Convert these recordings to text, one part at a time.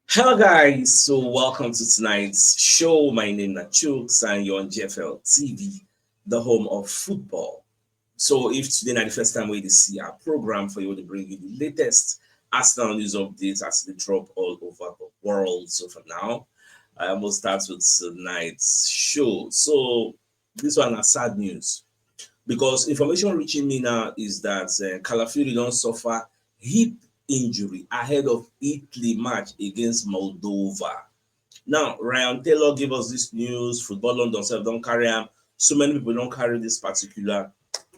Hello guys, so welcome to tonight's show. My name is CHUKS and you're on GFL TV, the home of football. So if today is the first time we see our program for you to bring you the latest Arsenal news updates as they drop all over the world. So for now, I will start with tonight's show. So this one is sad news because information reaching me now is that Calafiori don't suffer hip injury ahead of Italy match against Moldova. Now, Ryan Taylor gave us this news. Football London self don't carry him. So many people don't carry this particular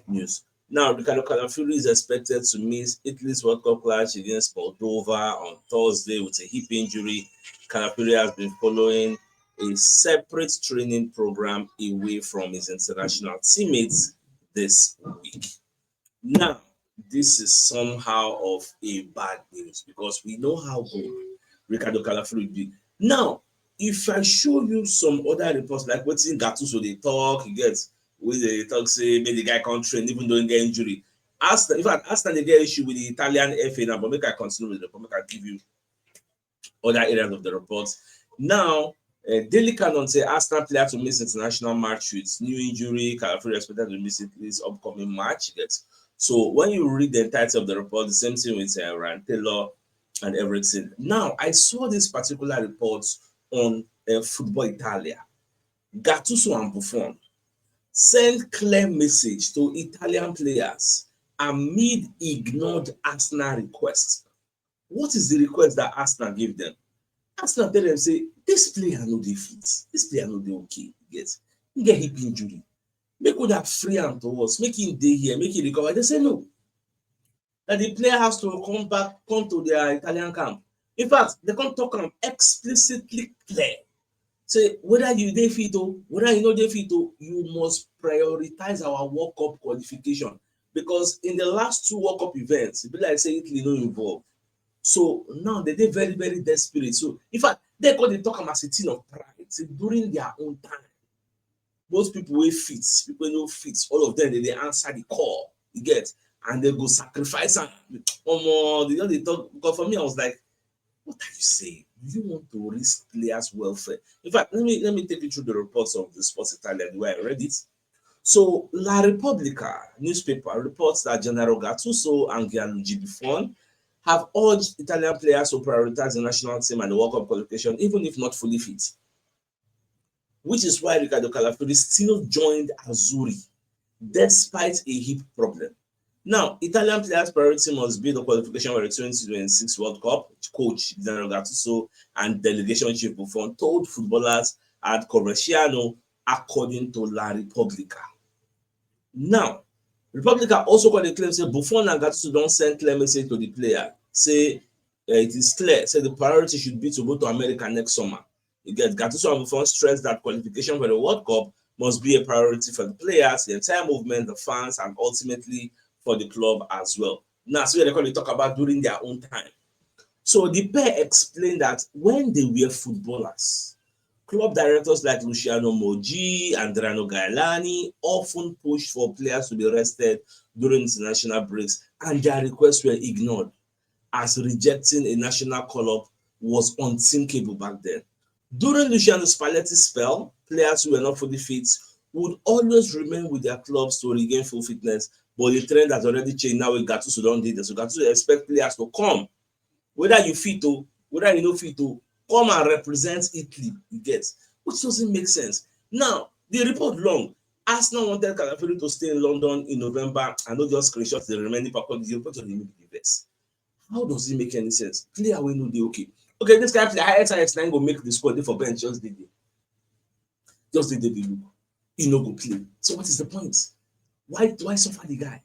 news. Now, Ricardo Calafiori is expected to miss Italy's World Cup clash against Moldova on Thursday with a hip injury. Calafiori has been following a separate training program away from his international teammates this week. Now, this is somehow of a bad news because we know how good Ricardo Calafiori will be. Now, if I show you some other reports like what's in Gattuso they talk, you get with the talk say maybe the guy can't train even though he get injury. In fact, Arsenal they get issue with the Italian FA now, but make I continue with the report, make I give you other areas of the reports. Now, Daily Canon say Arsenal player to miss international match with new injury. Calafiori expected to miss this upcoming match. Yes. So when you read the entirety of the report, the same thing with Ryan Taylor and everything. Now, I saw this particular report on Football Italia. Gattuso and Buffon send clear message to Italian players amid ignored Arsenal request. What is the request that Arsenal gave them? Arsenal tell them say this player no dey fit, this player no dey okay. He get hip injury. Make una free am to us, make him dey here, make him recover. They say no. That the player has to come to their Italian camp. In fact, they can't talk am explicitly clear. Say whether you dey fit o, whether you no dey fit o, you must prioritize our World Cup qualification because in the last two World Cup events, e be like say Italy no involve. So now they dey very very desperate. So in fact, they go dey talk am as a thing of pride. Say during their own time, most people wey fit, people wey no fit, all of them dey answer the call. You get, and they go sacrifice am. Omo, they just dey talk because for me I was like, what are you saying? Do you want to risk players' welfare? In fact, let me take you through the reports of the Sports Italia the way I read it. So La Repubblica newspaper reports that General Gattuso and Gianluigi Buffon have urged Italian players to prioritize the national team and the World Cup qualification, even if not fully fit. Which is why Ricardo Calafiori still joined Azzurri despite a hip problem. Now, Italian players' priority must be the qualification for the 2026 World Cup. Coach General Gattuso and delegation chief Buffon told footballers at Coverciano, according to La Repubblica. Now, Repubblica also got a claim say Buffon and Gattuso don't send clear message to the player. Say it is clear. Say the priority should be to go to America next summer. You get Gattuso and Buffon stressed that qualification for the World Cup must be a priority for the players, the entire movement, the fans, and ultimately for the club as well. Now, so they're going to talk about during their own time. So the pair explained that when they were footballers, club directors like Luciano Moggi and Adriano Gailani often pushed for players to be rested during international breaks, and their requests were ignored, as rejecting a national call-up was unthinkable back then. During Luciano Spalletti's spell, players who were not fully fit would always remain with their clubs to regain full fitness, but the trend has already changed now with Gattuso don't do this. So Gattuso expect players to come, whether you fit or whether you no fit or come and represent Italy, you get, which doesn't make sense. Now, the report long. Arsenal wanted Calafiori to stay in London in November and not just screenshot the remaining part of the report to remove the verse. How does it make any sense? Player wey no dey okay. Okay, this kind of player, X9 go make the squad dey for bench just dey there. Just dey there dey look. He no go play. So what is the point? Why suffer the guy?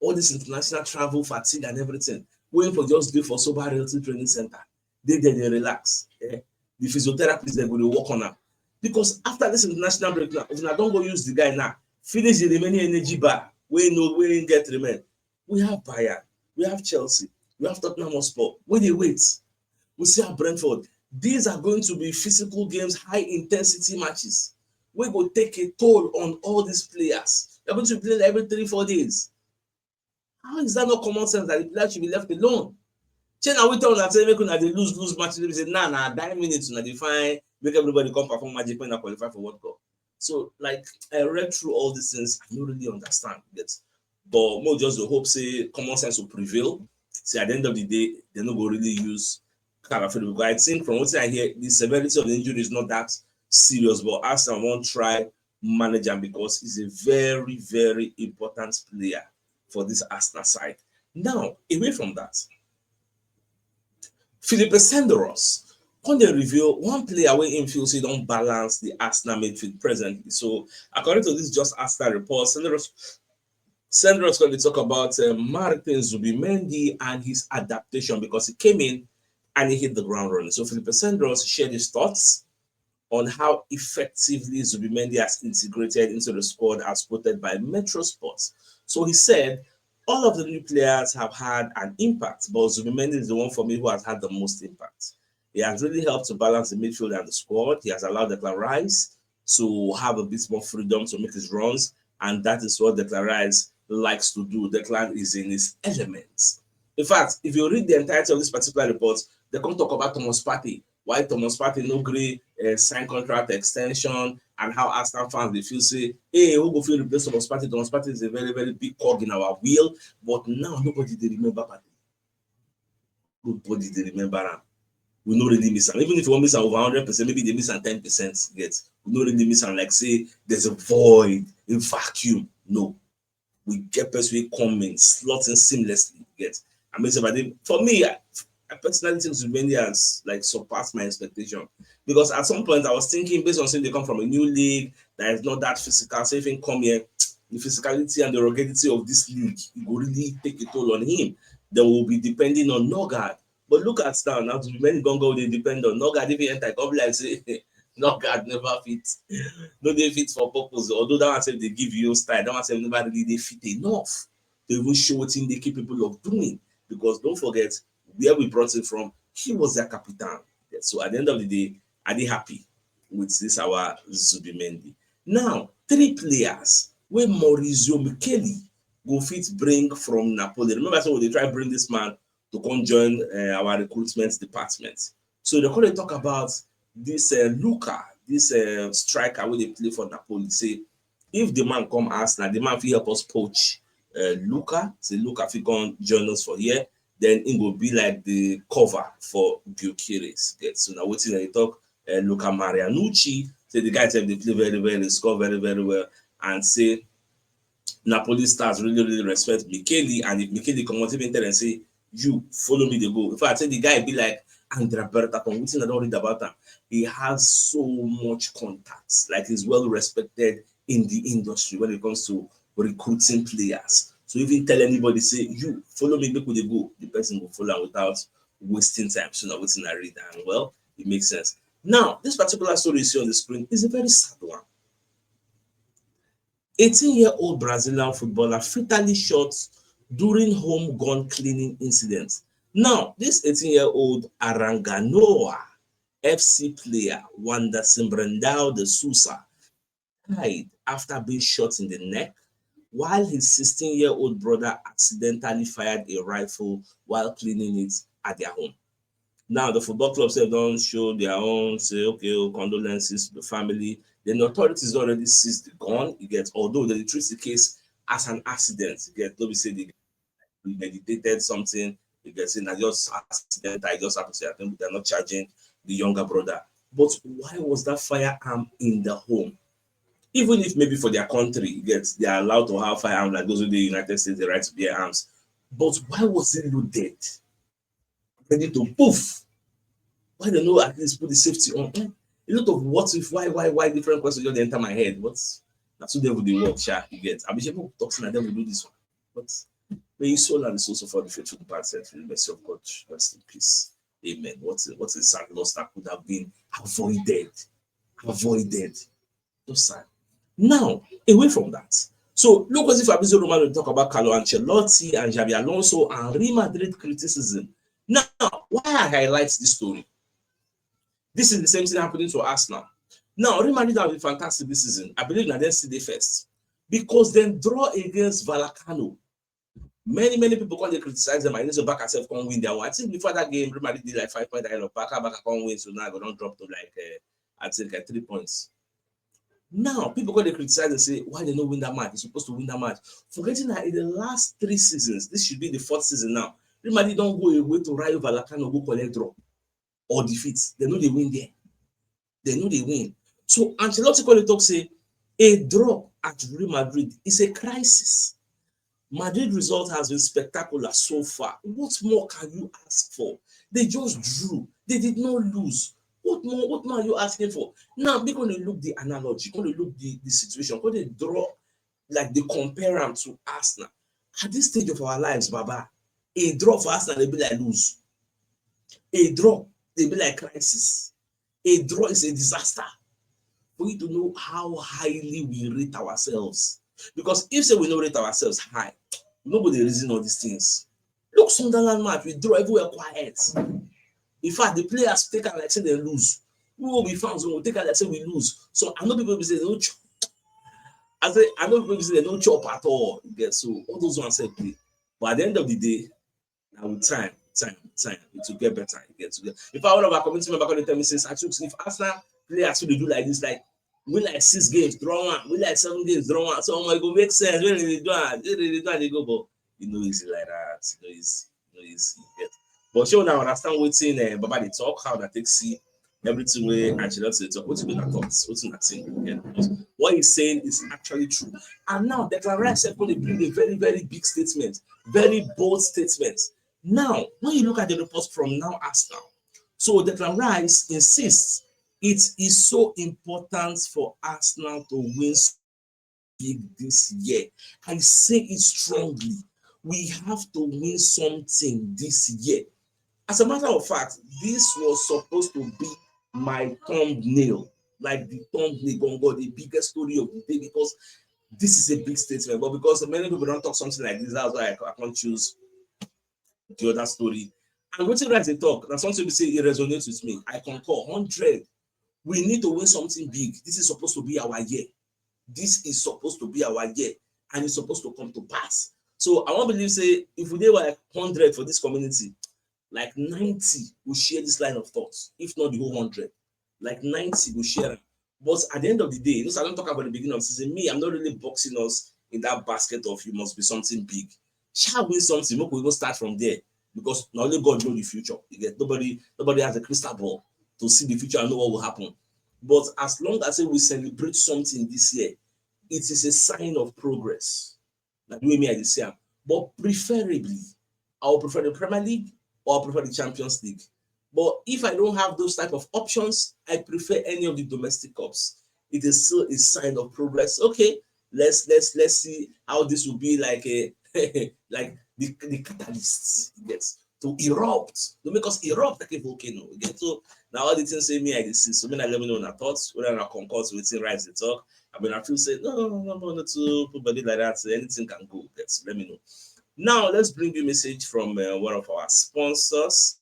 All this international travel, fatigue and everything. Waiting for just dey for sober reality training center. Dey there, dey relax. The physiotherapist dem go dey work on am. Because after this international break now, if una don go use the guy now, finish the remaining energy bar wey im get remain. We have Bayern, we have Chelsea, we have Tottenham Hotspur. Wey dey wait. We see how Brentford. These are going to be physical games, high intensity matches. We go take a toll on all these players. They're going to play every 3-4 days. How is that not common sense that the player should be left alone? Now we talk that say make una dey lose match. They say nah 9 minutes una dey fine, make everybody come perform magic when they qualify for World Cup. So like I read through all these things, I don't really understand yet. But more just the hope say common sense will prevail. See at the end of the day, they're not going to really use Calafiori because I think from what I hear, the severity of the injury is not that serious. But Arsenal won't try manage him because he's a very, very important player for this Arsenal side. Now, away from that, Felipe Senderos, when they reveal one player where him feels he don't balance the Arsenal midfield presently. So according to this Just Arsenal report, Senderos going to talk about Martin Zubimendi and his adaptation because he came in and he hit the ground running. So Felipe Senderos shared his thoughts on how effectively Zubimendi has integrated into the squad as quoted by Metro Sports. So he said, all of the new players have had an impact, but Zubimendi is the one for me who has had the most impact. He has really helped to balance the midfield and the squad. He has allowed Declan Rice to have a bit more freedom to make his runs, and that is what Declan Rice likes to do. Declan is in his elements. In fact, if you read the entirety of this particular report, they come talk about Thomas Partey, why Thomas Partey no agree sign contract extension, and how Arsenal fans they feel say, hey, who go feel replace Thomas Partey? Thomas Partey is a very, very big cog in our wheel, but now nobody they remember Partey. Nobody they remember him. We don't really miss him. Even if you want miss him over 100%, maybe they miss him 10%. Get we don't really miss him. Like say there's a void, a vacuum. No, we get person coming, slotting seamlessly. Get I mean, for me, I personally think Zubimendi has like surpassed my expectation because at some point I was thinking based on saying they come from a new league that is not that physical. So if he come here, the physicality and the ruggedity of this league it will really take a toll on him. Then we'll be depending on Nogard. But look at now Zubimendi gonna go they depend on Nogard if he enter come like say Nogard never fit. No they fit for purpose. Although that one say they give you style, that one say never really they fit enough to even show what thing they capable of doing. Because don't forget where we brought him from, he was their captain. So at the end of the day, are they happy with this our Zubimendi? Now, 3 players where Maurizio Micheli go fit bring from Napoli. Remember, so they try to bring this man to come join our recruitment department. So they call talk about this Luca, this striker where they play for Napoli. Say, if the man come Arsenal, the man will help us poach Luca. Say Luca will come join us for here. Then it will be like the cover for Gyökeres. So now waiting they talk Luca Marianucci. Say the guy said they play very well, they score very, very well, and say Napoli stars really respect Micheli, and if Micheli come out even and say, you follow me, they go. In fact, I say the guy be like Andrea Berta, waiting I don't read about him. He has so much contacts, like he's well respected in the industry when it comes to recruiting players. So if you tell anybody, say, you follow me, make they go, the person will follow without wasting time. So now waiting I read, and well, it makes sense. Now, this particular story you see on the screen is a very sad one. 18-year-old Brazilian footballer fatally shot during home gun cleaning incident. Now, this 18-year-old Aranganoa FC player, Wanderson Brandao de Sousa, died after being shot in the neck while his 16-year-old brother accidentally fired a rifle while cleaning it at their home. Now, the football club said don't show their own, say, okay, condolences to the family. Then the authorities already seized the gun. You get, although they treat the case as an accident, you get, nobody say they premeditated something, you get, saying that just accident, I just have to say, I think they're not charging the younger brother. But why was that firearm in the home? Even if maybe for their country, you get, they are allowed to have firearms like those in the United States, the right to bear arms. But why was it loaded? Ready to poof. Why don't know at least put the safety on? A lot of what if, why different questions just enter my head. What's that's what devil they work, you get. I be able to talk to them will do this one. But may his soul and the souls of all the faithful departed in the mercy of God rest in peace. Amen. What a sad loss that could have been avoided. So sad. Now, away from that. So look as if Fabrizio Romano will talk about Carlo Ancelotti and Xabi Alonso and Real Madrid criticism. Now, why I highlight this story? This is the same thing happening to Arsenal. Now, Real Madrid have been fantastic this season. I believe that they'll see the first. Because then draw against Vallecano. Many people when they criticize them, I need to back herself can't win their one. I think before that game, Real Madrid did like 5 points ahead of back can't win, so now they don't drop to like I think like 3 points. Now people when they criticize and say why they don't win that match, they're supposed to win that match. Forgetting that in the last 3 seasons, this should be the 4th season now. Real Madrid don't go away to Rayo Vallecano go collect draw or defeat. They know they win there. They know they win. So Ancelotti when they talk say a draw at Real Madrid is a crisis. Madrid result has been spectacular so far. What more can you ask for? They just drew. They did not lose. What more are you asking for? Now, they're going to look the analogy, going to look the situation, going to draw, like they compare them to Arsenal. At this stage of our lives, Baba, a draw for Arsenal, they be like lose. A draw, they be like crisis. A draw is a disaster. For you to know how highly we rate ourselves. Because if say we don't rate ourselves high, nobody reason all these things. Look, Sunderland match, we draw everywhere quiet. In fact, the players take it like say they lose. We will be fans, we will take it like say we lose. So I know people will say they don't chop. I know people will say they don't chop at all. So all those ones say play. But at the end of the day, now with time, it will get better. If I one of our community member going to tell me since I took if Arsenal players will do like this, like win like 6 games, draw 1, win like 7 games, draw 1. So it will make sense when they do it, they go, but you know easy like that. You know easy. But sure now understand what's in Baba they talk, how that takes see everything way Ancelotti talk. What's in that thoughts? What's in that thing? Yeah. What he's saying is actually true. And now Declan Rice said going to bring a very, very big statement, very bold statement. Now, when you look at the reports from Now Arsenal, so Declan Rice insists it is so important for Arsenal to win big this year. I say it strongly. We have to win something this year. As a matter of fact, this was supposed to be my thumbnail, like the thumbnail, the biggest story of the day, because this is a big statement. But because many people don't talk something like this, that's why I can't choose the other story. And what you they talk, and some people say it resonates with me. I concur 100. We need to win something big. This is supposed to be our year. This is supposed to be our year, and it's supposed to come to pass. So I want to believe say if we were like 100 for this community, like 90 will share this line of thoughts, if not the whole 100. Like 90 will share it. But at the end of the day, I don't talk about the beginning of the season. Me, I'm not really boxing us in that basket of you must be something big. Shall win something, we will start from there. Because not only God knows the future. You get nobody has a crystal ball to see the future and know what will happen. But as long as we celebrate something this year, it is a sign of progress. Like the way me I say, but preferably, I will prefer the Premier League or I prefer the Champions League. But if I don't have those type of options, I prefer any of the domestic cups. It is still a sign of progress. Okay, let's see how this will be like a like the catalyst gets to erupt, to make us erupt like a volcano. Get so now all the things say me I see. So when I let me know my thoughts, whether I concord with it, right? They talk. I mean, I feel say no, not to put body like that. So anything can go. Get let me know. Now let's bring you a message from one of our sponsors.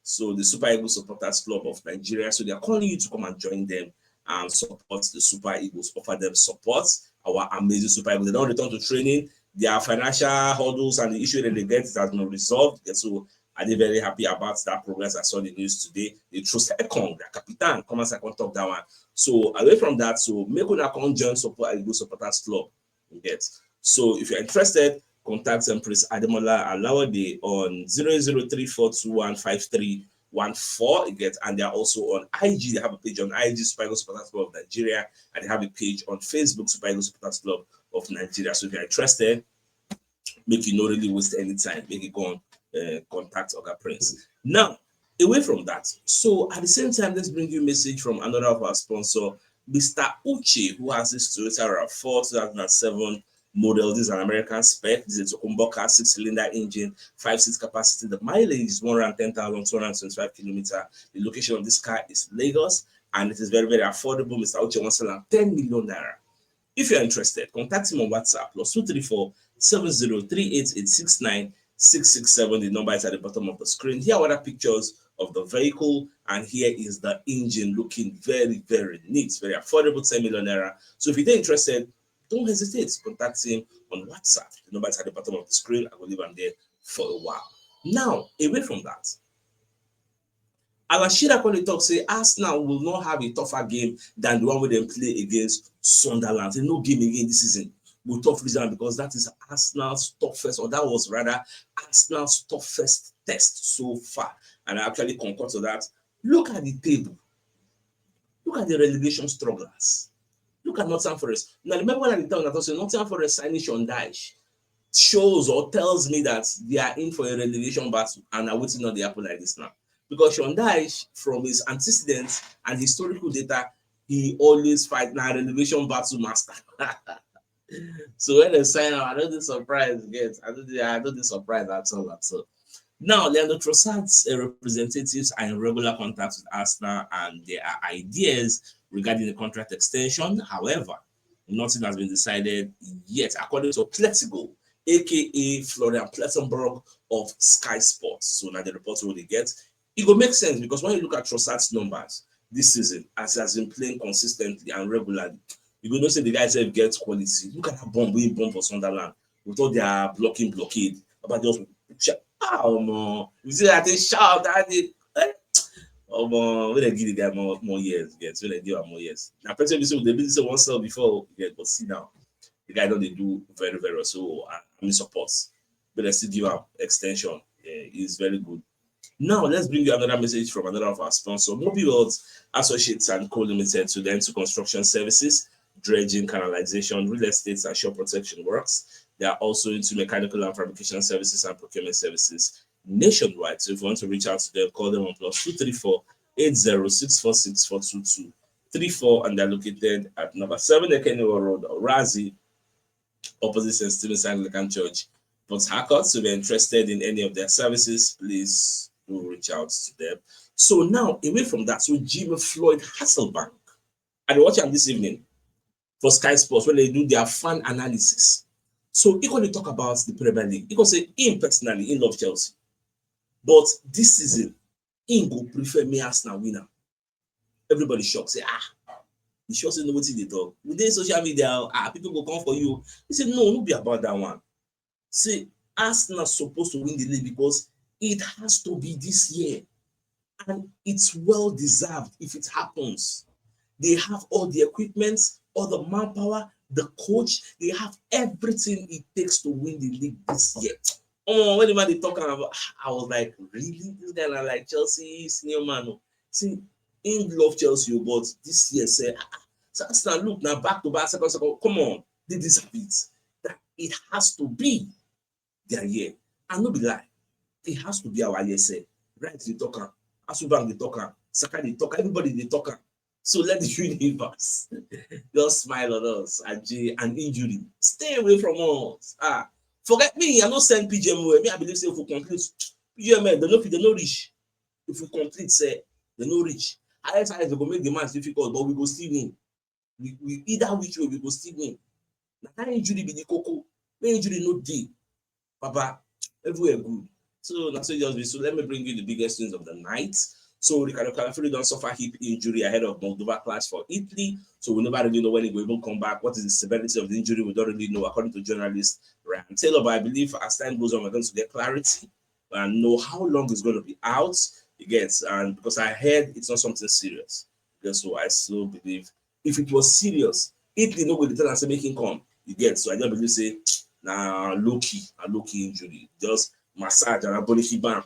So the Super Eagles Supporters Club of Nigeria. So they are calling you to come and join them and support the Super Eagles, offer them support. Our amazing Super Eagles. They don't return to training. Their financial hurdles and the issue that they get has been resolved. And so are they very happy about that progress? I saw the news today. They trust Ekong, their captain. Come and second top that one. So away from that, so make una come join Super Eagles Supporters Club. You get. So if you're interested, contact Empress Ademola Alawade on 00342153114. And they're also on IG. They have a page on IG, Super Eagles Supporters Club of Nigeria, and they have a page on Facebook, Super Eagles Supporters Club of Nigeria. So if you're interested, make you not really waste any time. Make you go on contact Oga Prince. Now, away from that, so at the same time, let's bring you a message from another of our sponsor, Mr. Uche, who has this Toyota RAV4 2007 model. This is an American spec. This is a Tokumboka 6-cylinder engine, 5-seat capacity. The mileage is 110,225 kilometers. The location of this car is Lagos, and it is very, very affordable. Mr. Uche wants to sell 10 million naira. If you're interested, contact him on WhatsApp +234 7038869667. The number is at the bottom of the screen. Here are other pictures of the vehicle, and here is the engine looking very, very neat, very affordable, 10 million naira. So if you're interested, don't hesitate. Contact him on WhatsApp. The number is at the bottom of the screen. I will leave him there for a while. Now, away from that, Alashira Kwale talk say Arsenal will not have a tougher game than the one where they play against Sunderland. Say no game again this season will tough reason because that is Arsenal's toughest, or that was rather Arsenal's toughest test so far. And I actually concur to that. Look at the table. Look at the relegation strugglers. Look at Nottingham Forest. Now remember when I tell that also Nottingham Forest signing Sean Dyche shows or tells me that they are in for a relegation battle and are waiting on the apple like this now. Because Sean Dyche, from his antecedents and historical data, he always fight now relegation battle master. So when they sign out, I don't be surprised again. I don't be surprised at all. Now, Leandro Trossard's representatives are in regular contact with Arsenal and there are ideas regarding the contract extension. However, nothing has been decided yet, according to Pletigo, aka Florian Plettenberg of Sky Sports. So now the report will they get. It will make sense because when you look at Trossard's numbers this season, as he has been playing consistently and regularly, you will not say the guys have get quality. Look at that bomb for Sunderland with all their blocking blockade. About just you see that they shout that they when they give the guy more years, when they give him more years. Now, person they did say one cell before, but see now the guy don't they do very very well. So I'm in support, but I still give him extension. He's very good. Now let's bring you another message from another of our sponsors, Midfield Associates and Co Limited, to them to construction services, dredging, canalization, real estate, and shore protection works. They are also into mechanical and fabrication services and procurement services nationwide. So if you want to reach out to them, call them on +234 80 646 34, and they're located at number 7 Ekeniwa Road, Razi, opposite St. Stephen's Anglican Church, Port Harcourt. So if you're interested in any of their services, please do reach out to them. So now, away from that, so Jimmy Floyd Hasselbank, I watch him this evening for Sky Sports when they do their fan analysis. So he going to talk about the Premier League. He going to say him personally, he love Chelsea, but this season, he go prefer me Arsenal winner. Everybody shocked. Say he sure say nobody they talk. With their social media, people go come for you. He said no, no be about that one. Say Arsenal supposed to win the league because it has to be this year, and it's well deserved if it happens. They have all the equipment, all the manpower, the coach. They have everything it takes to win the league this year. When the man they talking about, I was like, really? This guy are like Chelsea senior man. See, he love Chelsea, but this year say, so Arsenal look now back to back, second. Come on, they deserve it. That it has to be their year. And no be lie. It has to be our year, say. Right, the talker, Asubank the talker, Saka the talker, everybody the talker. So let the universe just smile on us. And injury. Stay away from us. Forget me, I not send Pidgin away. Me, I believe say if we complete Pidgin, they no reach. If we complete, say they no reach. Highest they go make the match difficult, but we go still win. We either which way we go still win. Now that injury be the cocoa. No injury no day. Papa, everywhere good. So that's just be. So let me bring you the biggest news of the night. So Ricardo Calafiori don't suffer hip injury ahead of Moldova clash for Italy. So we never really know when he will even come back. What is the severity of the injury? We don't really know, according to journalist Ryan Taylor. But I believe as time goes on, we're going to get clarity and know how long he's going to be out. And because I heard it's not something serious. So I still believe if it was serious, Italy no go tell and say make him come. So I just believe say low key injury. Just massage and a body bang,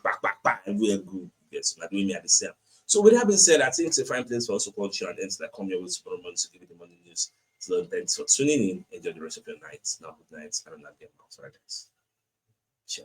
everywhere good. So doing me at the same. So with that being said, I think it's a fine place for us to culture and ends that come here with tomorrow morning to give you the morning news. So thanks for tuning in. Enjoy the rest of your night. Now good night. And I'm not getting out. All right, guys. Ciao.